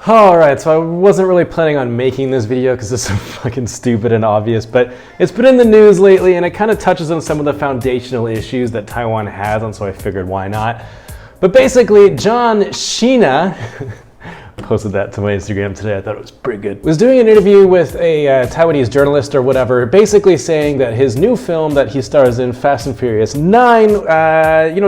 Alright, so I wasn't really planning on making this video because it's so fucking stupid and obvious, but it's been in the news lately and it kind of touches on some of the foundational issues that Taiwan has, and so I figured why not. But basically, John Cena, posted that to my Instagram today, I thought it was pretty good, was doing an interview with a Taiwanese journalist or whatever, basically saying that his new film that he stars in, Fast and Furious 9,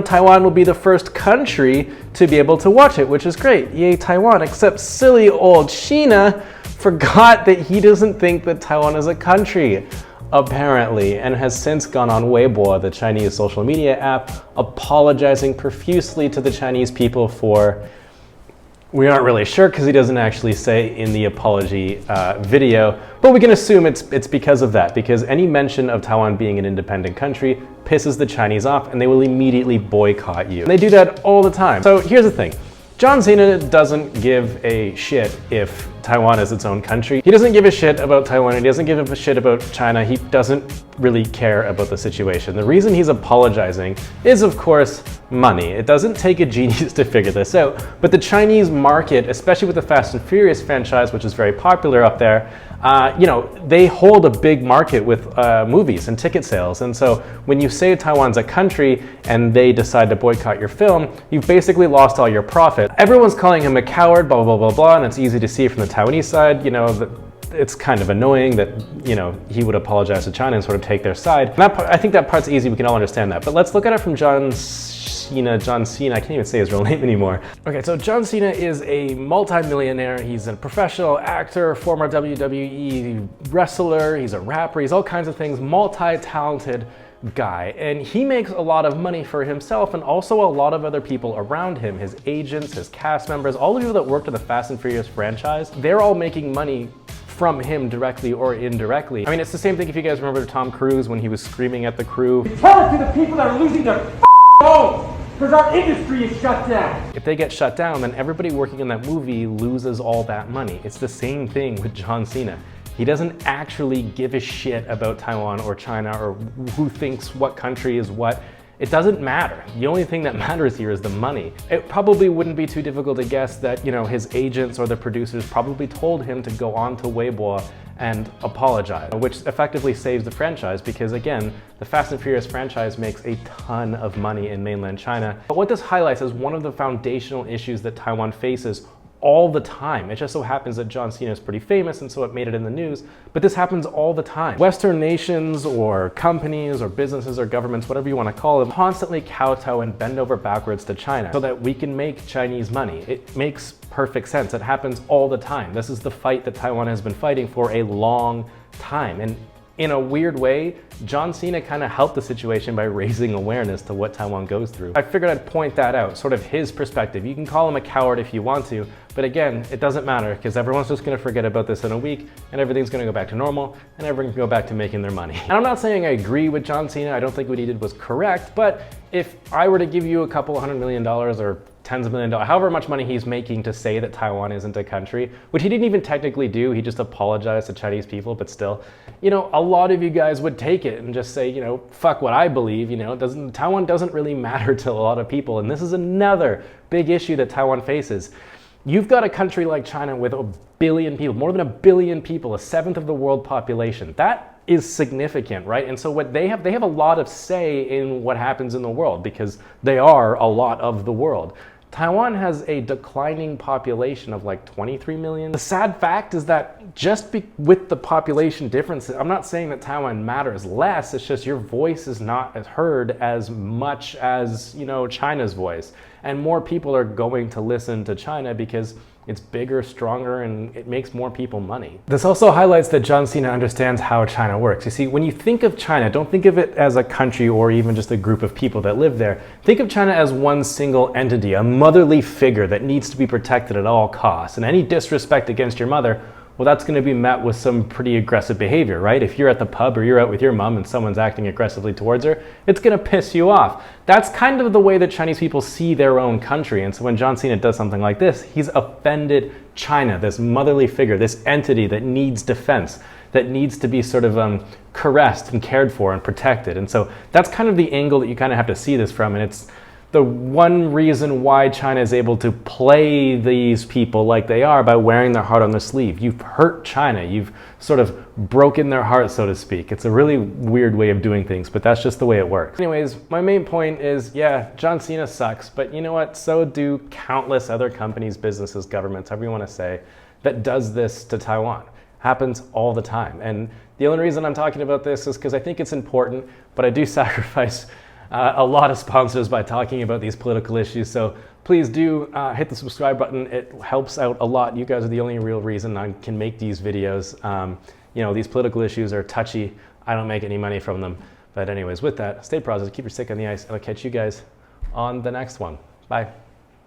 Taiwan will be the first country to be able to watch it, which is great. Yay, Taiwan. Except silly old Cena forgot that he doesn't think that Taiwan is a country, apparently, and has since gone on Weibo, the Chinese social media app, apologizing profusely to the Chinese people for, we aren't really sure because he doesn't actually say in the apology video, but we can assume it's because of that, because any mention of Taiwan being an independent country pisses the Chinese off and they will immediately boycott you. And they do that all the time. So here's the thing. John Cena doesn't give a shit if Taiwan is its own country. He doesn't give a shit about Taiwan. He doesn't give a shit about China. He doesn't really care about the situation. The reason he's apologizing is, of course, money. It doesn't take a genius to figure this out, but the Chinese market, especially with the Fast and Furious franchise, which is very popular up there, they hold a big market with movies and ticket sales. And so when you say Taiwan's a country and they decide to boycott your film, you've basically lost all your profit. Everyone's calling him a coward, blah, blah, blah, blah, and it's easy to see from the Taiwanese side, that it's kind of annoying that, he would apologize to China and sort of take their side. And that part, I think that part's easy, we can all understand that. But let's look at it from John Cena, I can't even say his real name anymore. Okay, so John Cena is a multi-millionaire. He's a professional actor, former WWE wrestler, he's a rapper, he's all kinds of things, multi-talented guy. And he makes a lot of money for himself and also a lot of other people around him, his agents, his cast members, all the people that worked on the Fast and Furious franchise, they're all making money from him directly or indirectly. I mean, it's the same thing if you guys remember Tom Cruise when he was screaming at the crew. Tell it to the people that are losing their phones, because our industry is shut down. If they get shut down, then everybody working on that movie loses all that money. It's the same thing with John Cena. He doesn't actually give a shit about Taiwan or China or who thinks what country is what. It doesn't matter. The only thing that matters here is the money. It probably wouldn't be too difficult to guess that, his agents or the producers probably told him to go on to Weibo and apologize, which effectively saves the franchise because, again, the Fast and Furious franchise makes a ton of money in mainland China. But what this highlights is one of the foundational issues that Taiwan faces all the time. It just so happens that John Cena is pretty famous and so it made it in the news, but this happens all the time. Western nations or companies or businesses or governments, whatever you want to call them, constantly kowtow and bend over backwards to China so that we can make Chinese money. It makes perfect sense. It happens all the time. This is the fight that Taiwan has been fighting for a long time. And in a weird way, John Cena kind of helped the situation by raising awareness to what Taiwan goes through. I figured I'd point that out, sort of his perspective. You can call him a coward if you want to, but again, it doesn't matter because everyone's just gonna forget about this in a week and everything's gonna go back to normal and everyone can go back to making their money. And I'm not saying I agree with John Cena. I don't think what he did was correct, but if I were to give you a couple $100 million or tens of million dollars, however much money he's making to say that Taiwan isn't a country, which he didn't even technically do, he just apologized to Chinese people, but still, a lot of you guys would take it and just say, fuck what I believe, Taiwan doesn't really matter to a lot of people, and this is another big issue that Taiwan faces. You've got a country like China with 1 billion people, more than 1 billion people, 1/7 of the world population. That is significant, right? And so what they have a lot of say in what happens in the world because they are a lot of the world. Taiwan has a declining population of like 23 million. The sad fact is that just with the population difference, I'm not saying that Taiwan matters less, it's just your voice is not heard as much as, China's voice. And more people are going to listen to China because it's bigger, stronger, and it makes more people money. This also highlights that John Cena understands how China works. You see, when you think of China, don't think of it as a country or even just a group of people that live there. Think of China as one single entity, a motherly figure that needs to be protected at all costs. And any disrespect against your mother, well, that's going to be met with some pretty aggressive behavior, right? If you're at the pub or you're out with your mom and someone's acting aggressively towards her, it's going to piss you off. That's kind of the way that Chinese people see their own country. And so when John Cena does something like this, he's offended China, this motherly figure, this entity that needs defense, that needs to be sort of caressed and cared for and protected. And so that's kind of the angle that you kind of have to see this from. And it's the one reason why China is able to play these people like they are by wearing their heart on their sleeve. You've hurt China. You've sort of broken their heart, so to speak. It's a really weird way of doing things, but that's just the way it works. Anyways, my main point is, yeah, John Cena sucks, but you know what? So do countless other companies, businesses, governments, however you want to say, that does this to Taiwan. Happens all the time. And the only reason I'm talking about this is because I think it's important, but I do sacrifice a lot of sponsors by talking about these political issues. So please do hit the subscribe button. It helps out a lot. You guys are the only real reason I can make these videos. You know, these political issues are touchy. I don't make any money from them. But anyways, with that, stay positive, keep your stick on the ice, and I'll catch you guys on the next one. Bye.